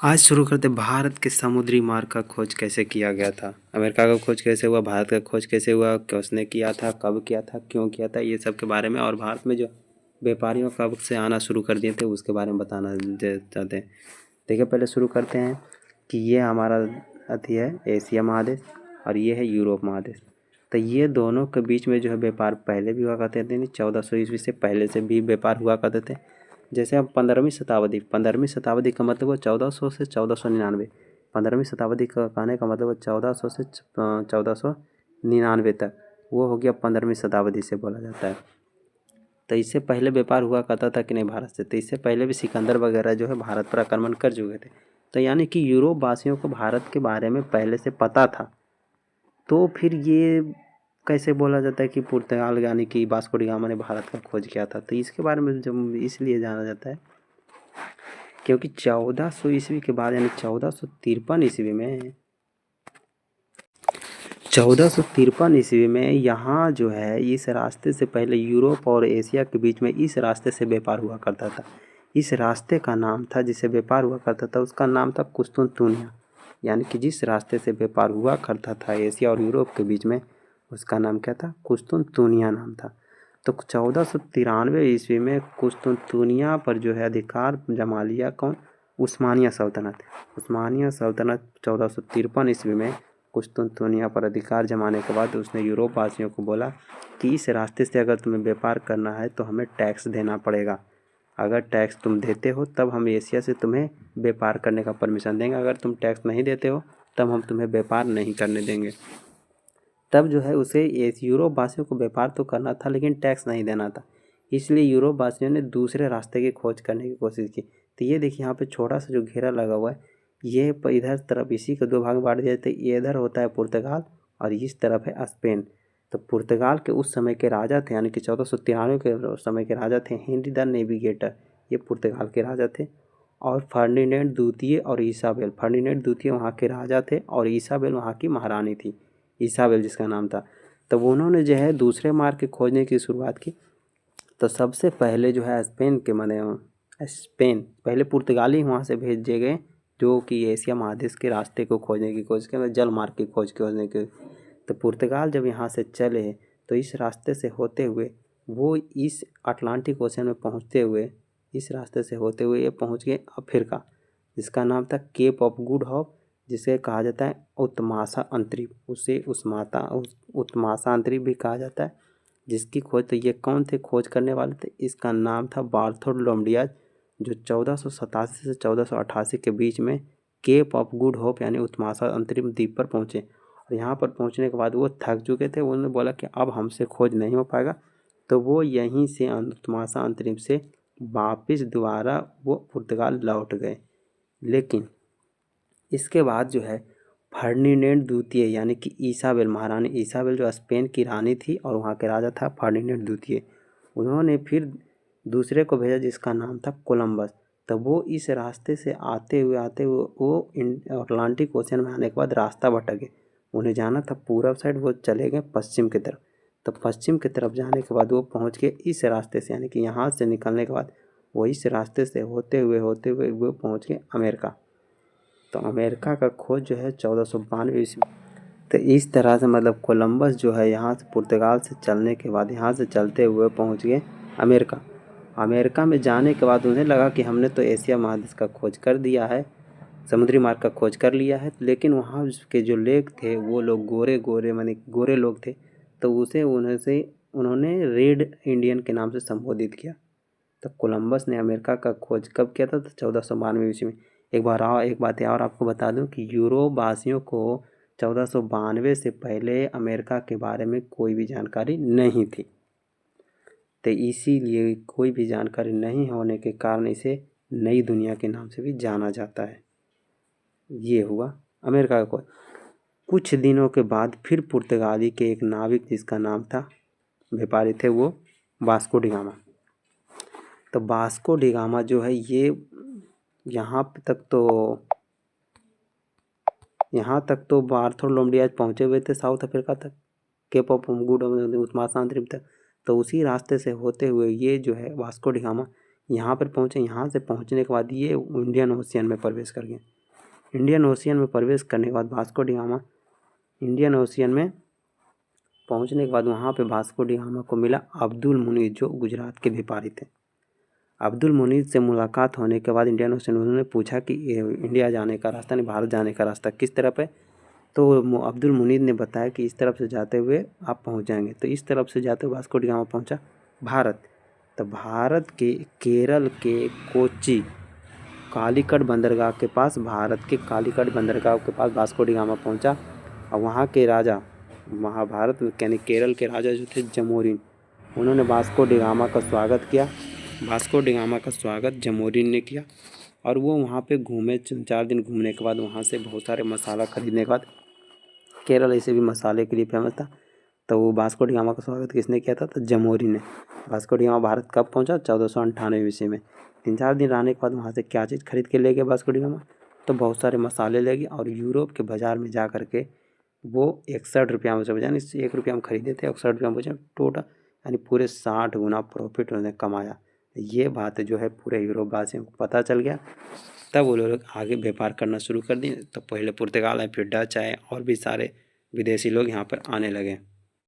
आज शुरू करते भारत के समुद्री मार्ग का खोज कैसे किया गया था। अमेरिका का खोज कैसे हुआ, भारत का खोज कैसे हुआ, किसने किया था, कब किया था, क्यों किया था, ये सब के बारे में। और भारत में जो व्यापारियों कब से आना शुरू कर दिए थे उसके बारे में बताना चाहते हैं। देखिए, पहले शुरू करते हैं कि ये हमारा अति है एशिया महादेश और ये है यूरोप महादेश। तो ये दोनों के बीच में जो है व्यापार पहले भी हुआ करते थे, 1400 ईस्वी से पहले से भी व्यापार हुआ करते थे। जैसे अब 15वीं शताब्दी का मतलब वो 1400 से 1499। 15वीं शताब्दी का कहने का मतलब 1400 से 1499 तक, वो हो गया 15वीं शताब्दी से बोला जाता है। तो इससे पहले व्यापार हुआ करता था कि नहीं भारत से। तो इससे पहले भी सिकंदर वगैरह जो है भारत पर आक्रमण कर चुके थे। तो यानी कि यूरोप वासियों को भारत के बारे में पहले से पता था। तो फिर ये कैसे बोला जाता है कि पुर्तगाल यानी कि वास्को डी गामा ने भारत का खोज किया था। तो इसके बारे में जब इसलिए जाना जाता है क्योंकि 1400 ईस्वी के बाद यानी 1453 ईस्वी में 1453 ईस्वी में यहाँ जो है इस रास्ते से पहले यूरोप और एशिया के बीच में इस रास्ते से व्यापार हुआ करता था। इस रास्ते का नाम था, जिससे व्यापार हुआ करता था, उसका नाम था कुस्तुनतुनिया। यानी कि जिस रास्ते से व्यापार हुआ करता था एशिया और यूरोप के बीच में, उसका नाम क्या था? कुस्तुनतुनिया नाम था। तो 1493 ईस्वी में कुस्तुनतुनिया पर जो है अधिकार जमा लिया कौन? उस्मानिया सल्तनत। उस्मानिया सल्तनत 1453 ईस्वी में कुस्तुनतुनिया पर अधिकार जमाने के बाद उसने यूरोप वासियों को बोला कि इस रास्ते से अगर तुम्हें व्यापार करना है तो हमें टैक्स देना पड़ेगा। अगर टैक्स तुम देते हो तब हम एशिया से तुम्हें व्यापार करने का परमिशन देंगे, अगर तुम टैक्स नहीं देते हो तब हम तुम्हें व्यापार नहीं करने देंगे। तब जो है उसे यूरोप वासियों को व्यापार तो करना था लेकिन टैक्स नहीं देना था। इसलिए यूरोप वासियों ने दूसरे रास्ते की खोज करने की कोशिश की। तो ये देखिए यहाँ पे छोटा सा जो घेरा लगा हुआ है, ये इधर तरफ इसी को दो भाग में बांट दिया जाता है। ये इधर होता है पुर्तगाल और इस तरफ है स्पेन। तो पुर्तगाल के उस समय के राजा थे, यानी कि 1493 के समय के राजा थे हेनरी द नेविगेटर। ये पुर्तगाल के राजा थे। और फर्डिनेंड द्वितीय और ईसाबेल, फर्डिनेंड द्वितीय वहाँ के राजा थे और ईसाबेल वहाँ की महारानी थी, ईसाबेल जिसका नाम था। तब उन्होंने जो है दूसरे मार्ग के खोजने की शुरुआत की। तो सबसे पहले जो है स्पेन के स्पेन पहले पुर्तगाली वहाँ से भेजे गए जो कि एशिया महादेश के रास्ते को खोजने की कोशिश की, जल मार्ग की खोजने की। तो पुर्तगाल जब यहाँ से चले तो इस रास्ते से होते हुए वो इस अटलांटिक ओशन में पहुँचते हुए, इस रास्ते से होते हुए ये पहुँच गए अफ्रीका, जिसका नाम था केप ऑफ गुड होप, जिसे कहा जाता है उत्मासा अंतरिप। उसे उत्मासा अंतरिप भी कहा जाता है। जिसकी खोज, तो ये कौन थे खोज करने वाले थे? इसका नाम था बार्थोलोमेव डियाज, जो 1487 से 1488 के बीच में केप ऑफ गुड होप यानी उत्मासा अंतरिम द्वीप पर पहुँचे। और यहाँ पर पहुँचने के बाद वो थक चुके थे। उन्होंने बोला कि अब हमसे खोज नहीं हो पाएगा। तो वो यहीं से उत्मासा अंतरिम से वापस दोबारा वो पुर्तगाल लौट गए। लेकिन इसके बाद जो है फर्डिनेंड द्वितीय यानी कि ईसाबेल, महारानी ईसाबेल जो स्पेन की रानी थी और वहाँ के राजा था फर्डिनेंड द्वितीय, उन्होंने फिर दूसरे को भेजा जिसका नाम था कोलंबस। तब वो इस रास्ते से आते हुए वो अटलांटिक ओशन में आने के बाद रास्ता भटके। उन्हें जाना था पूरब साइड, वो चले गए पश्चिम की तरफ। तो पश्चिम की तरफ जाने के बाद वो पहुँच गए इस रास्ते से, यानी कि यहाँ से निकलने के बाद वो इस रास्ते से होते हुए वो पहुँच गए अमेरिका। तो अमेरिका का खोज जो है 1492 ईस्वी। तो इस तरह से मतलब कोलंबस जो है यहाँ से पुर्तगाल से चलने के बाद यहाँ से चलते हुए पहुँच गए अमेरिका। अमेरिका में जाने के बाद उन्हें लगा कि हमने तो एशिया महादेश का खोज कर दिया है, समुद्री मार्ग का खोज कर लिया है। लेकिन वहाँ के जो लोग थे वो लोग गोरे गोरे माने गोरे लोग थे। तो उन्होंने रेड इंडियन के नाम से संबोधित किया। तो कोलंबस ने अमेरिका का खोज कब किया था? तो 1492 ईस्वी में। एक बात और आपको बता दूं कि यूरोप वासियों को 1492 से पहले अमेरिका के बारे में कोई भी जानकारी नहीं थी। तो इसीलिए कोई भी जानकारी नहीं होने के कारण इसे नई दुनिया के नाम से भी जाना जाता है। ये हुआ अमेरिका का खोज। कुछ दिनों के बाद फिर पुर्तगाली के एक नाविक जिसका नाम था, व्यापारी थे वो, वास्को डी गामा। तो वास्को डी गामा जो है ये यहाँ तक तो बार्थोलोमेव पहुँचे हुए थे साउथ अफ्रीका तक, केप ऑफ गुड उत्मासा अंतरिम तक। तो उसी रास्ते से होते हुए ये जो है वास्को डी गामा यहाँ पर पहुँचे। यहाँ से पहुँचने के बाद ये इंडियन ओशियन में प्रवेश कर गए। इंडियन ओशियन में प्रवेश करने के बाद Vasco D gamma Indian ocean में पहुँचने के बाद वहाँ पे वास्को डी गामा को मिला अब्दुल मुनीर, जो गुजरात के व्यापारी थे। अब्दुल मुनीर से मुलाकात होने के बाद इंडियन ओशियन उन्होंने पूछा कि इंडिया जाने का रास्ता नहीं, भारत जाने का रास्ता किस तरफ है। तो अब्दुल मुनीर ने बताया कि इस तरफ से जाते हुए आप पहुंच जाएंगे। तो इस तरफ से जाते हुए वास्को डी गामा पहुंचा भारत। तो भारत के केरल के कोच्चि कालीकट बंदरगाह के पास, भारत के कालीकट बंदरगाह के पास वास्को डी गामा पहुंचा। और वहाँ के राजा, महाभारत यानी केरल के राजा जो थे जमोरिन, उन्होंने वास्को डी गामा का स्वागत किया। वास्को डी गामा का स्वागत जमोरिन ने किया और वो वहाँ पे घूमे। 4 दिन घूमने के बाद वहाँ से बहुत सारे मसाला खरीदने के बाद, केरल ऐसे भी मसाले के लिए फेमस था, तो वो वास्को डी गामा का स्वागत किसने किया था? तो जमोरिन ने। वास्को डी गामा भारत कब पहुँचा? 1498 ईस्वी में। 3-4 दिन रहने के बाद वहाँ से क्या चीज़ खरीद के ले गए वास्को डी गामा? तो बहुत सारे मसाले ले गए और यूरोप के बाज़ार में जा कर के वो 61 रुपया में, यानी 1 रुपया में खरीदे थे, 61 रुपया में बेचे। टोटल यानी पूरे 60 गुना प्रॉफिट उन्होंने कमाया। ये बात जो है पूरे यूरोप वासियों को पता चल गया। तब वो लोग आगे व्यापार करना शुरू कर दिए। तो पहले पुर्तगाल आए, फिर डच आए और भी सारे विदेशी लोग यहाँ पर आने लगे।